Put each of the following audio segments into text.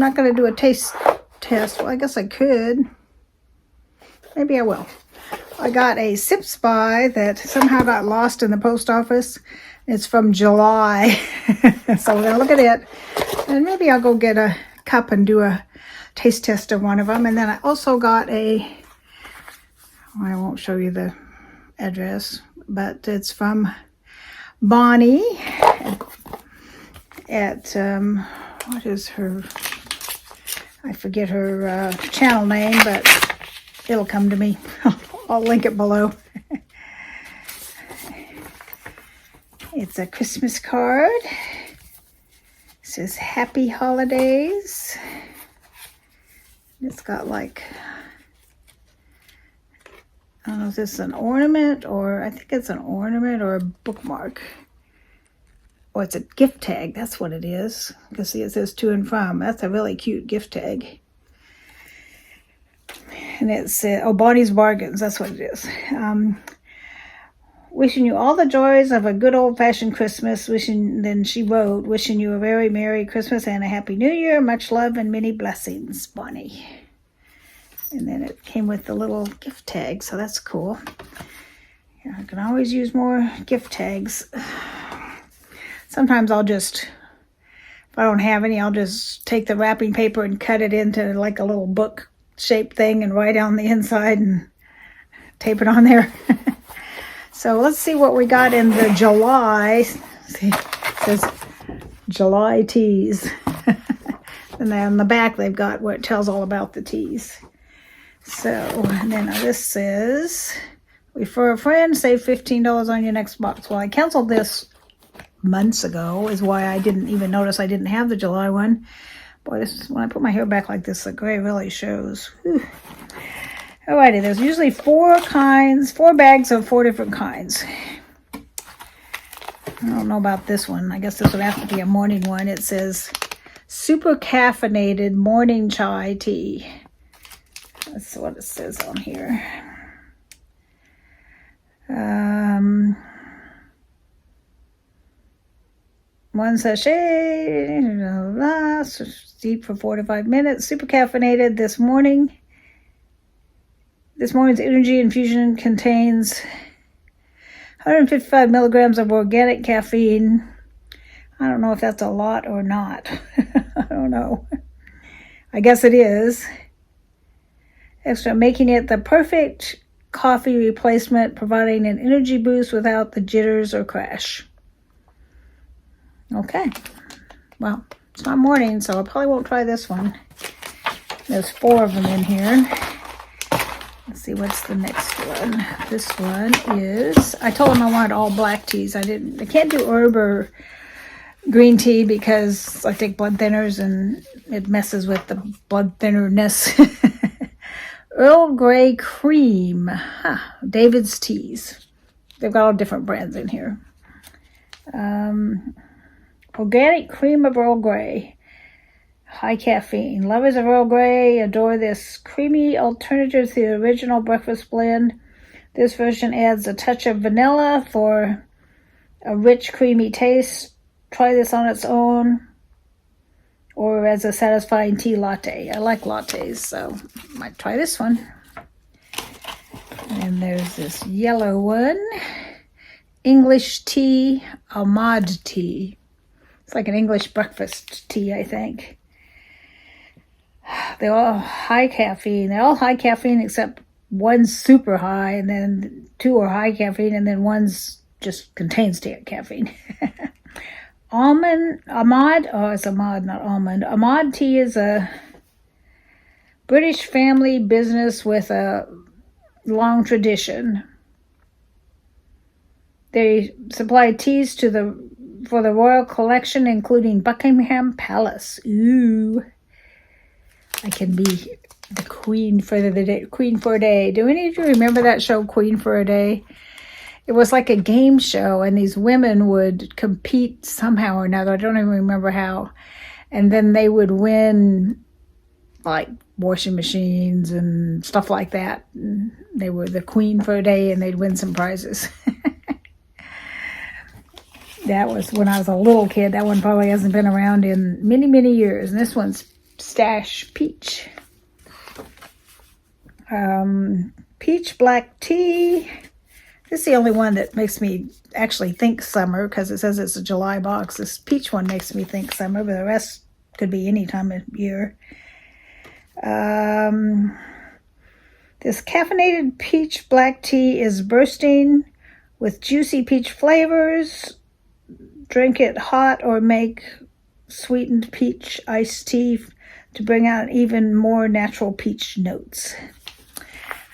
not going to do a taste test. Well, I guess I could. Maybe I will. I got a Sip Spy that somehow got lost in the post office. It's from July. So we're going to look at it. And maybe I'll go get a cup and do a taste test of one of them. And then I also got I won't show you the address, but it's from Bonnie at what is her, I forget her channel name, but it'll come to me. I'll link it below. It's a Christmas card. It says Happy Holidays. It's got like, I don't know if this is an ornament, or I think it's an ornament or a bookmark. Or it's a gift tag. That's what it is. You can see it says to and from. That's a really cute gift tag. And it's, Bonnie's Bargains. That's what it is. Wishing you all the joys of a good old-fashioned Christmas. Then she wrote, wishing you a very Merry Christmas and a Happy New Year. Much love and many blessings, Bonnie. And then it came with the little gift tag, so that's cool. Yeah, I can always use more gift tags. Sometimes I'll just, if I don't have any, I'll just take the wrapping paper and cut it into like a little book-shaped thing and write on the inside and tape it on there. So let's see what we got in the July. See, it says July teas. And then on the back they've got what tells all about the teas. So, and then this says, refer a friend, save $15 on your next box. Well, I canceled this months ago, is why I didn't even notice I didn't have the July one. Boy, this, when I put my hair back like this, the gray really shows. Whew. Alrighty, there's usually 4 bags of 4 different kinds. I don't know about this one. I guess this would have to be a morning one. It says super caffeinated morning chai tea. That's what it says on here. One sachet, blah, blah, blah, steep for 4 to 5 minutes. Super caffeinated this morning. This morning's energy infusion contains 155 milligrams of organic caffeine. I don't know if that's a lot or not. I don't know. I guess it is. Extra, making it the perfect coffee replacement, providing an energy boost without the jitters or crash. Okay. Well, it's not morning, so I probably won't try this one. There's 4 of them in here. Let's see, what's the next one? This one is, I told him I wanted all black teas. I can't do herb or green tea because I take blood thinners and it messes with the blood thinnerness. Earl Grey Cream. David's Teas. They've got all different brands in here. Organic cream of Earl Grey. High caffeine. Lovers of Earl Grey adore this creamy alternative to the original breakfast blend. This version adds a touch of vanilla for a rich, creamy taste. Try this on its own or as a satisfying tea latte. I like lattes, so I might try this one. And there's this yellow one. English tea, Ahmad tea. It's like an English breakfast tea, I think. They're all high caffeine. They're all high caffeine except one's super high, and then 2 are high caffeine, and then one's just contains caffeine. Ahmad, oh, it's Ahmad, not almond. Ahmad tea is a British family business with a long tradition. They supply teas for the royal collection, including Buckingham Palace. Ooh. I can be the queen for the day. Queen for a Day. Do any of you remember that show, Queen for a Day? It was like a game show, and these women would compete somehow or another. I don't even remember how. And then they would win, like, washing machines and stuff like that. And they were the queen for a day, and they'd win some prizes. That was when I was a little kid. That one probably hasn't been around in many, many years. And this one's Stash Peach. Peach black tea. This is the only one that makes me actually think summer because it says it's a July box. This peach one makes me think summer, but the rest could be any time of year. This caffeinated peach black tea is bursting with juicy peach flavors. Drink it hot or make sweetened peach iced tea to bring out even more natural peach notes.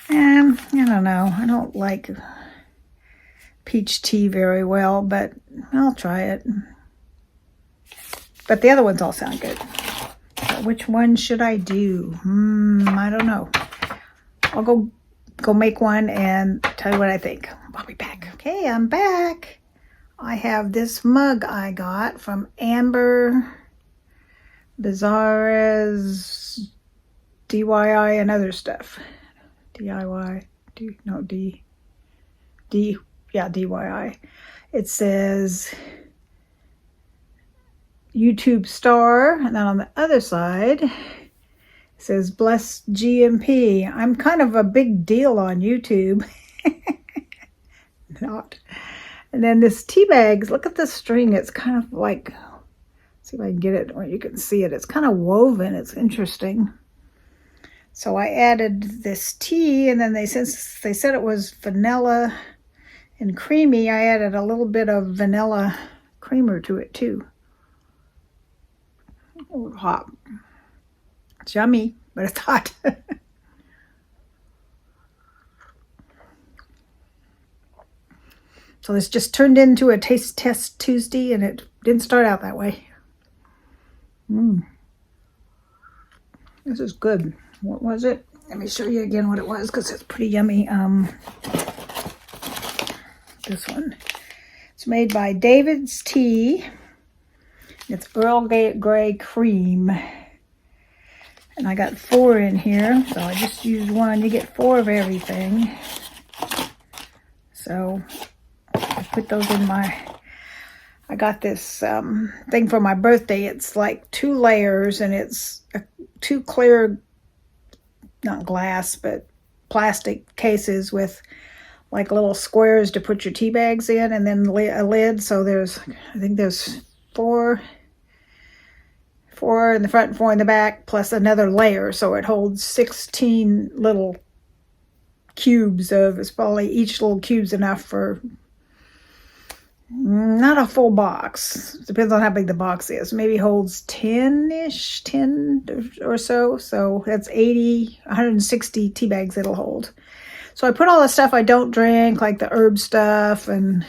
I don't know. I don't like peach tea very well, but I'll try it. But the other ones all sound good. So which one should I do? I don't know. I'll go make one and tell you what I think. I'll be back. Okay, I'm back. I have this mug I got from Amber Bizarre's DIY and other stuff. DIY, DIY. It says YouTube star, and then on the other side it says blessed GMP. I'm kind of a big deal on YouTube. Not. And then this tea bags, look at the string. It's kind of like, see if I can get it where you can see it. It's kind of woven. It's interesting. So I added this tea, and then since they said it was vanilla and creamy, I added a little bit of vanilla creamer to it too. Oh, hot. It's yummy, but it's hot. So this just turned into a taste test Tuesday, and it didn't start out that way. This is good. What was it? Let me show you again what it was because it's pretty yummy. This one. It's made by David's Tea. It's Earl Grey Cream. And I got 4 in here, so I just used 1. You get 4 of everything. So I put those in I got this thing for my birthday. It's like 2 layers, and it's 2 clear, not glass, but plastic cases with like little squares to put your tea bags in, and then a lid. So I think there's 4 in the front and 4 in the back, plus another layer. So it holds 16 little cubes it's probably each little cube's enough for not a full box. Depends on how big the box is. Maybe holds 10 or so. So that's 160 tea bags it'll hold. So I put all the stuff I don't drink, like the herb stuff and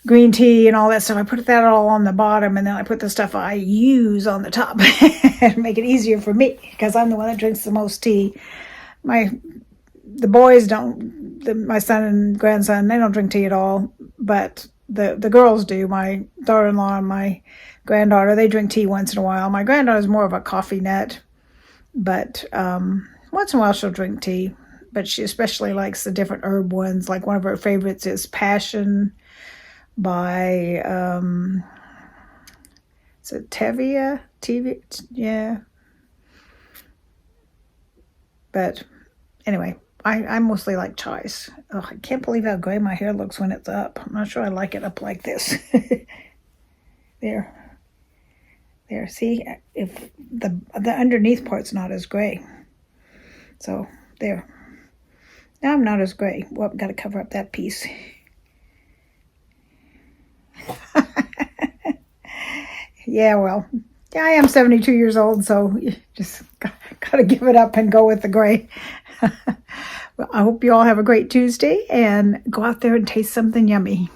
green tea and all that stuff. I put that all on the bottom, and then I put the stuff I use on the top and make it easier for me because I'm the one that drinks the most tea. The boys don't, my son and grandson, they don't drink tea at all, but the girls do. My daughter-in-law and my granddaughter, they drink tea once in a while. My granddaughter's more of a coffee nut, but once in a while she'll drink tea, but she especially likes the different herb ones. Like one of her favorites is Passion by, is it Tevia? Yeah. But anyway, I mostly like chais. Oh, I can't believe how gray my hair looks when it's up. I'm not sure I like it up like this. There. See, if the underneath part's not as gray. So there. Now I'm not as gray. Well, I've got to cover up that piece. Yeah, well, I am 72 years old, so you just got to give it up and go with the gray. Well, I hope you all have a great Tuesday and go out there and taste something yummy.